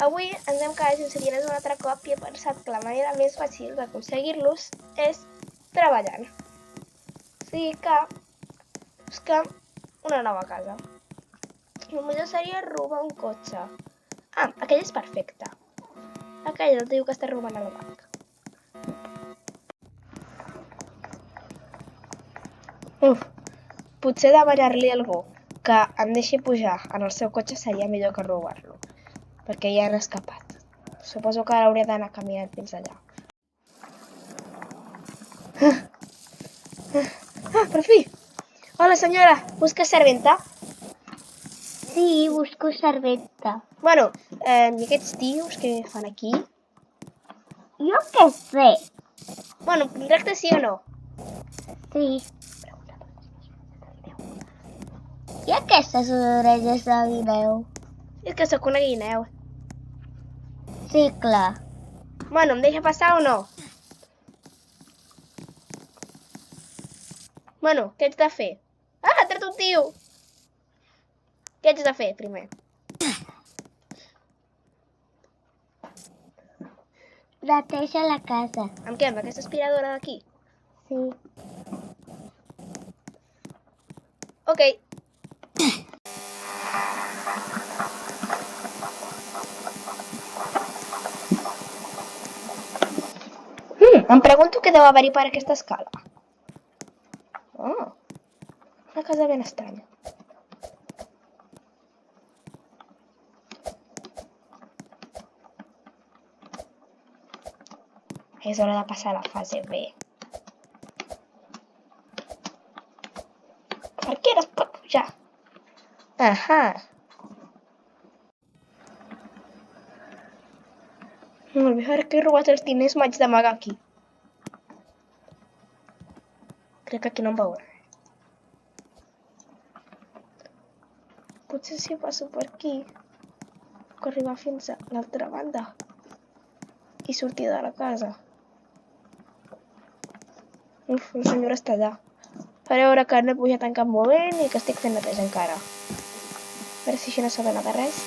Avui ens hem quedat sense diners un altre cop i he pensat que la manera més fàcil d'aconseguir-los és treballant. O sigui que busquem una nova casa. El millor seria robar un cotxe. Ah, aquell és perfecte. Aquell el tio que està robant al banc. Potser demanar-li a algú que em deixi pujar en el seu cotxe seria millor que robar-lo, perquè ja han escapat. Suposo que hauria d'anar caminant fins allà. Per fi! Hola, senyora, busca serventa? Sí, busco serventa. Bueno, i aquests tios què fan aquí? Jo què sé? Bueno, contracte sí o no? Sí. I aquestes orelles de guineu? És que sóc una guineu. Sí, clar. Bueno, em deixa passar o no? Bueno, què ets de fer? Ah, ha tret un tio! Què ets de fer, primer? Neteja la casa. Amb què? Amb aquesta aspiradora d'aquí? Sí. Ok. Em pregunto què deu haver-hi per aquesta escala. Oh, una casa ben estranya. És hora de passar a la fase B. Per què no es pot pujar? Ahà. Molt bé, ara que he robat els diners m'haig d'amagar aquí. Crec que aquí no em veurà. Potser si passo per aquí puc arribar fins a l'altra banda i sortir de la casa. Uf, la senyora està allà. Faré veure que no he pujat en cap moment i que estic fent neteja encara. A veure si això no s'adona de res.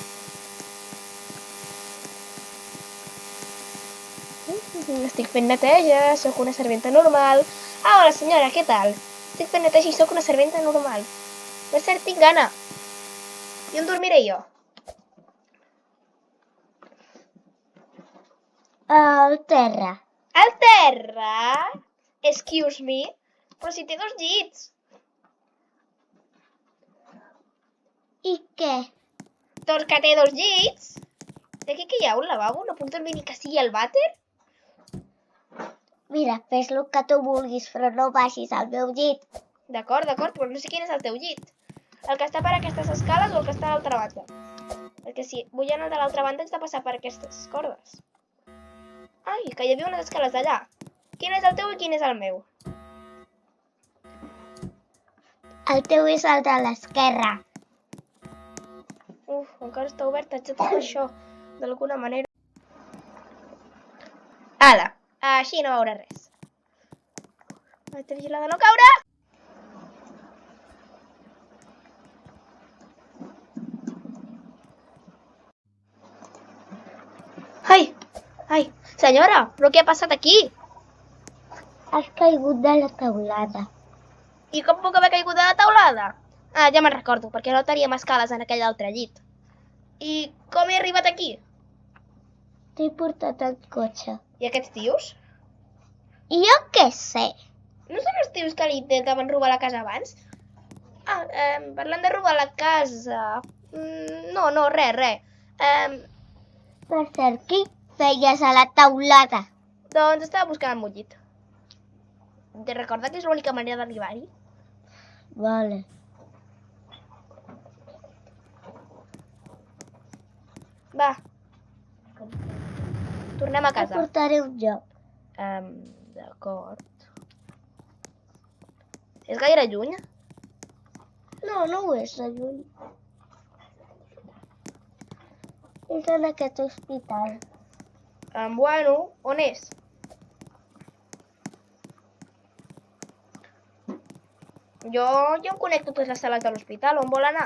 Estic fent neteja, sóc una serventa normal. Ah, hola senyora, què tal? Estic fent neteja i sóc una serventa normal. Per cert, tinc gana. I on dormiré jo? Al terra. Al terra? Excuse me? Però si té 2 llits. I què? Doncs que té 2 llits. D'aquí que hi ha un lavabo? No puc dormir que sigui al vàter? Mira, fes el que tu vulguis, però no baixis al meu llit. D'acord, però no sé quin és el teu llit. El que està per aquestes escales o el que està a l'altra banda? Perquè si vull anar de l'altra banda haig de passar per aquestes cordes. Ai, que hi havia unes escales allà. Quin és el teu i quin és el meu? El teu és el de l'esquerra. Uf, encara està obert, haig de tocar això d'alguna manera. Ala, així no veuré res. Vaig de vigilar de no caure! Ai, senyora, però què ha passat aquí? Has caigut de la teulada. I com puc haver caigut de la taulada? Ah, ja me'n recordo, perquè no teníem escales en aquell altre llit. I com he arribat aquí? T'he portat el cotxe. I aquests tios? I jo què sé? No són els tios que li intentaven robar la casa abans? Ah, parlant de robar la casa... No, res. Per cert, què feies a la teulada? Doncs estava buscant el meu llit. Te recorda que és l'única manera d'arribar-hi? Vale. Va. Tornem a Et casa. portaré un lloc. D'acord. És gaire lluny? No, no ho és de lluny. És en aquest hospital. Bueno, on és? Jo em conec totes les sales de l'hospital. On vol anar?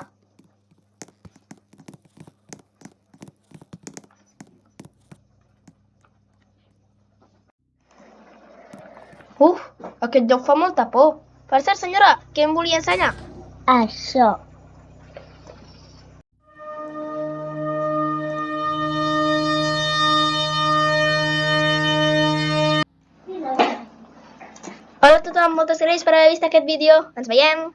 Uf, aquest lloc fa molta por. Per cert, senyora, què em volia ensenyar? Això. Hola a tothom, moltes gràcies per haver vist aquest vídeo. Ens veiem!